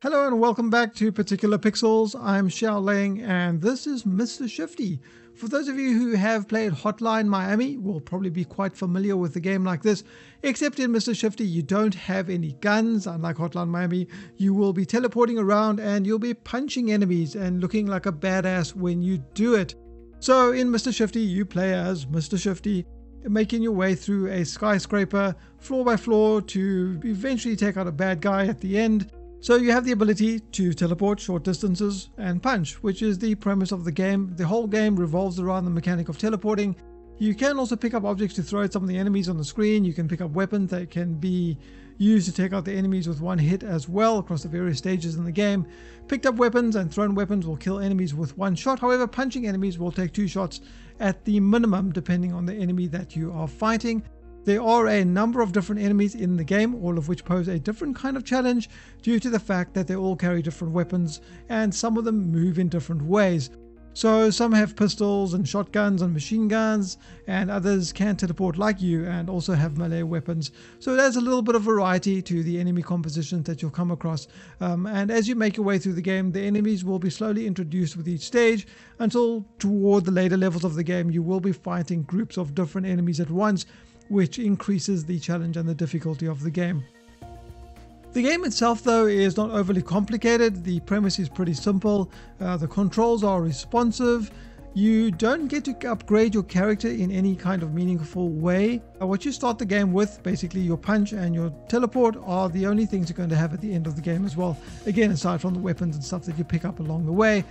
Hello and welcome back to ParticularPixels. I'm Xiaoling and this is Mr. Shifty. For those of you who have played Hotline Miami will probably be quite familiar with a game like this, except in Mr. Shifty you don't have any guns. Unlike Hotline Miami, you will be teleporting around and you'll be punching enemies and looking like a badass when you do it. So in Mr. Shifty you play as Mr. Shifty, making your way through a skyscraper floor by floor to eventually take out a bad guy at the end. So you have the ability to teleport short distances and punch, which is the premise of the game. The whole game revolves around the mechanic of teleporting. You can also pick up objects to throw at some of the enemies on the screen. You can pick up weapons that can be used to take out the enemies with one hit as well across the various stages in the game. Picked up weapons and thrown weapons will kill enemies with one shot. However, punching enemies will take 2 shots at the minimum depending on the enemy that you are fighting. There are a number of different enemies in the game, all of which pose a different kind of challenge due to the fact that they all carry different weapons and some of them move in different ways. So some have pistols and shotguns and machine guns, and others can teleport like you and also have melee weapons. So there's a little bit of variety to the enemy compositions that you'll come across. And as you make your way through the game, the enemies will be slowly introduced with each stage until toward the later levels of the game you will be fighting groups of different enemies at once, which increases the challenge and the difficulty of the game. The game itself though is not overly complicated. The premise is pretty simple. The controls are responsive. You don't get to upgrade your character in any kind of meaningful way. What you start the game with, basically your punch and your teleport, are the only things you're going to have at the end of the game as well. Again, aside from the weapons and stuff that you pick up along the way.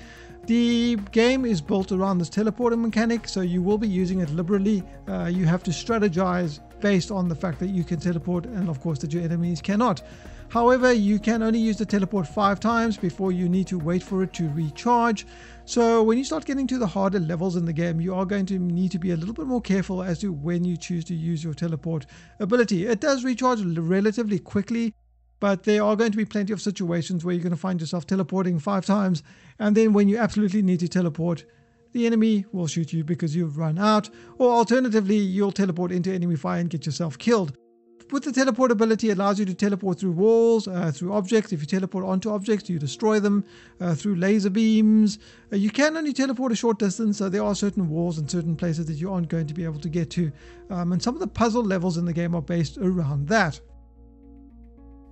The game is built around this teleporting mechanic, so you will be using it liberally. You have to strategize based on the fact that you can teleport and of course that your enemies cannot. However, you can only use the teleport 5 times before you need to wait for it to recharge. So when you start getting to the harder levels in the game, you are going to need to be a little bit more careful as to when you choose to use your teleport ability. It does recharge relatively quickly, but there are going to be plenty of situations where you're going to find yourself teleporting 5 times, and then when you absolutely need to teleport, the enemy will shoot you because you've run out, or alternatively, you'll teleport into enemy fire and get yourself killed. With the teleport ability, it allows you to teleport through walls, through objects. If you teleport onto objects, you destroy them, through laser beams. You can only teleport a short distance, so there are certain walls and certain places that you aren't going to be able to get to. And some of the puzzle levels in the game are based around that.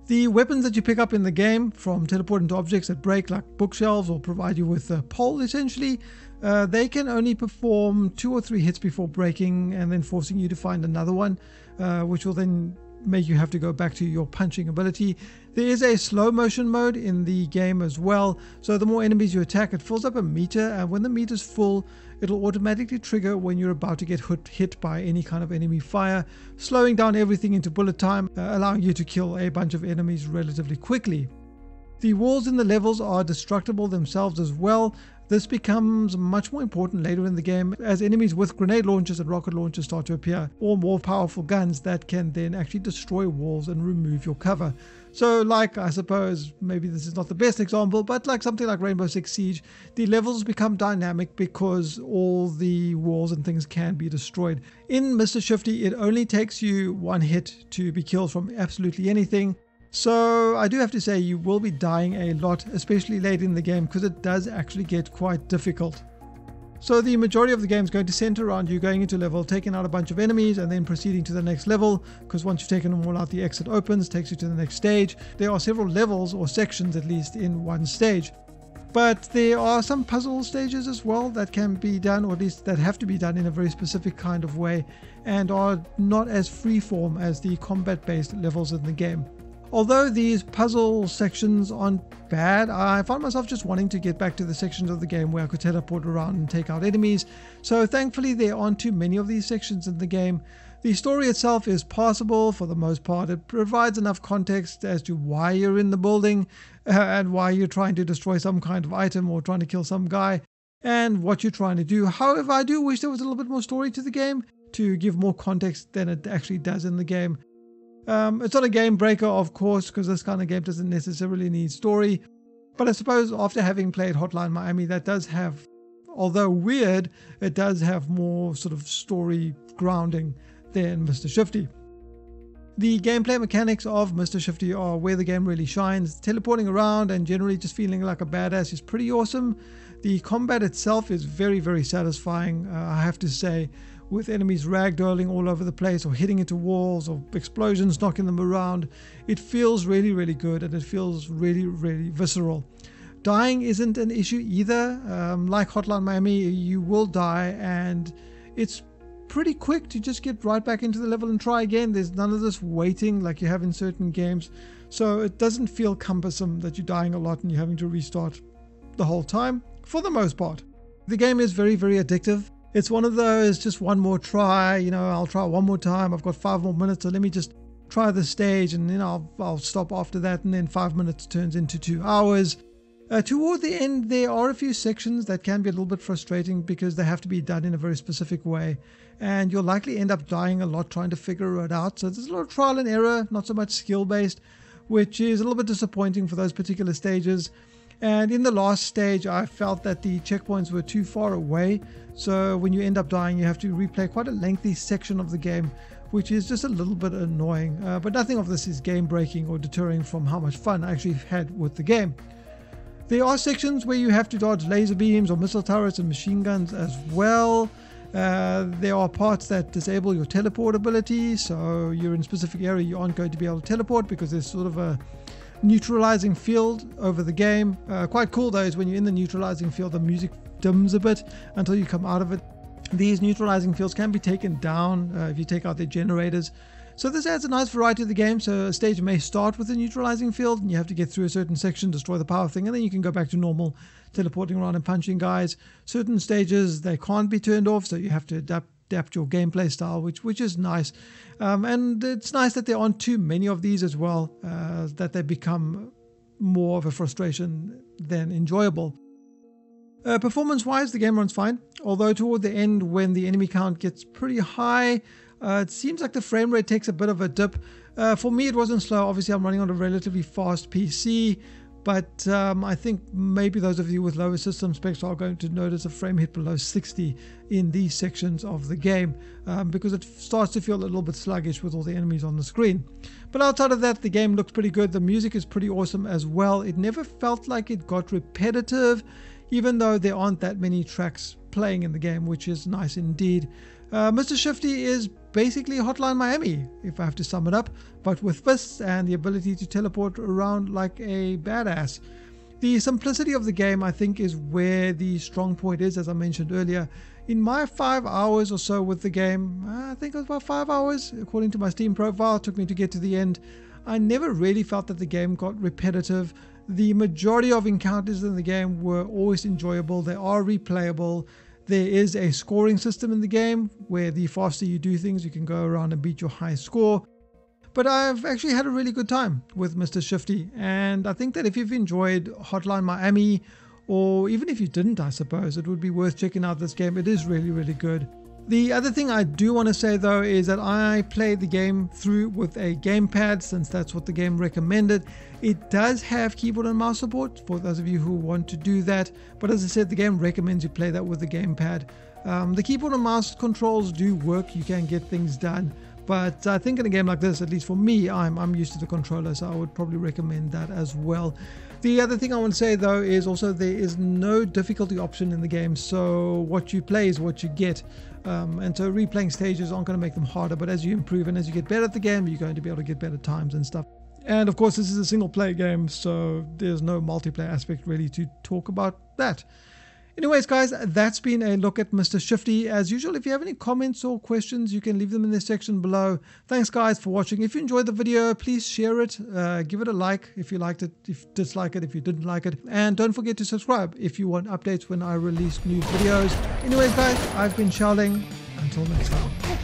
The weapons that you pick up in the game, from teleporting to objects that break like bookshelves or provide you with a pole essentially, they can only perform 2 or 3 hits before breaking and then forcing you to find another one, which will then make you have to go back to your punching ability. There is a slow motion mode in the game as well, so the more enemies you attack, it fills up a meter, and when the meter's full, it'll automatically trigger when you're about to get hit by any kind of enemy fire, slowing down everything into bullet time, allowing you to kill a bunch of enemies relatively quickly. The walls in the levels are destructible themselves as well. This becomes much more important later in the game as enemies with grenade launchers and rocket launchers start to appear, or more powerful guns that can then actually destroy walls and remove your cover. So like, I suppose, maybe this is not the best example, but like something like Rainbow Six Siege, the levels become dynamic because all the walls and things can be destroyed. In Mr. Shifty, it only takes you 1 hit to be killed from absolutely anything. So I do have to say you will be dying a lot, especially late in the game, because it does actually get quite difficult. So the majority of the game is going to center around you going into level, taking out a bunch of enemies and then proceeding to the next level, because once you've taken them all out, the exit opens, takes you to the next stage. There are several levels or sections at least in one stage. But there are some puzzle stages as well that can be done, or at least that have to be done in a very specific kind of way, and are not as freeform as the combat-based levels in the game. Although these puzzle sections aren't bad, I found myself just wanting to get back to the sections of the game where I could teleport around and take out enemies, so thankfully there aren't too many of these sections in the game. The story itself is passable for the most part. It provides enough context as to why you're in the building and why you're trying to destroy some kind of item or trying to kill some guy and what you're trying to do. However, I do wish there was a little bit more story to the game to give more context than it actually does in the game. It's not a game breaker, of course, because this kind of game doesn't necessarily need story. But I suppose after having played Hotline Miami, that does have, although weird, it does have more sort of story grounding than Mr. Shifty. The gameplay mechanics of Mr. Shifty are where the game really shines. Teleporting around and generally just feeling like a badass is pretty awesome. The combat itself is very, very satisfying, I have to say, with enemies ragdolling all over the place or hitting into walls or explosions knocking them around. It feels really, really good, and it feels really, really visceral. Dying isn't an issue either. Like Hotline Miami, you will die, and it's pretty quick to just get right back into the level and try again. There's none of this waiting like you have in certain games, so it doesn't feel cumbersome that you're dying a lot and you're having to restart the whole time, for the most part. The game is very, very addictive. It's one of those, just one more try, I'll try one more time, I've got 5 more minutes, so let me just try the stage, and then I'll stop after that, and then 5 minutes turns into 2 hours. Toward the end, there are a few sections that can be a little bit frustrating because they have to be done in a very specific way, and you'll likely end up dying a lot trying to figure it out. So there's a lot of trial and error, not so much skill based, which is a little bit disappointing for those particular stages. And in the last stage, I felt that the checkpoints were too far away, so when you end up dying, you have to replay quite a lengthy section of the game, which is just a little bit annoying. But nothing of this is game breaking or deterring from how much fun I actually had with the game. There are sections where you have to dodge laser beams or missile turrets and machine guns as well. There are parts that disable your teleport ability, so you're in a specific area, you aren't going to be able to teleport because there's sort of a neutralizing field over the game. Quite cool though is when you're in the neutralizing field, the music dims a bit until you come out of it. These neutralizing fields can be taken down if you take out their generators. So this adds a nice variety to the game. So a stage may start with a neutralizing field and you have to get through a certain section, destroy the power thing, and then you can go back to normal, teleporting around and punching guys. Certain stages, they can't be turned off, so you have to adapt your gameplay style, which is nice. And it's nice that there aren't too many of these as well, that they become more of a frustration than enjoyable. Performance-wise, the game runs fine, although toward the end when the enemy count gets pretty high, it seems like the frame rate takes a bit of a dip. For me, it wasn't slow. Obviously, I'm running on a relatively fast PC, but I think maybe those of you with lower system specs are going to notice a frame hit below 60 in these sections of the game, because it starts to feel a little bit sluggish with all the enemies on the screen. But outside of that, the game looks pretty good. The music is pretty awesome as well. It never felt like it got repetitive, even though there aren't that many tracks playing in the game, which is nice indeed. Mr. Shifty is basically Hotline Miami, if I have to sum it up, but with fists and the ability to teleport around like a badass. The simplicity of the game, I think, is where the strong point is, as I mentioned earlier. In my 5 hours or so with the game, I think it was about 5 hours, according to my Steam profile, it took me to get to the end. I never really felt that the game got repetitive. The majority of encounters in the game were always enjoyable. They are replayable. There is a scoring system in the game where the faster you do things, you can go around and beat your high score. But I've actually had a really good time with Mr. Shifty, and I think that if you've enjoyed Hotline Miami, or even if you didn't, I suppose, it would be worth checking out this game. It is really, really good. The other thing I do want to say though is that I played the game through with a gamepad, since that's what the game recommended. It does have keyboard and mouse support for those of you who want to do that, but as I said, the game recommends you play that with the gamepad. The keyboard and mouse controls do work, you can get things done, but I think in a game like this, at least for me, I'm used to the controller, so I would probably recommend that as well. The other thing I want to say though is also there is no difficulty option in the game, so what you play is what you get. And so replaying stages aren't going to make them harder, but as you improve and as you get better at the game, you're going to be able to get better times and stuff. And of course, this is a single player game, so there's no multiplayer aspect really to talk about that. Anyways, guys, that's been a look at Mr. Shifty. As usual, if you have any comments or questions, you can leave them in the section below. Thanks, guys, for watching. If you enjoyed the video, please share it. Give it a like if you liked it, if you dislike it, if you didn't like it. And don't forget to subscribe if you want updates when I release new videos. Anyways, guys, I've been Xiaoling. Until next time.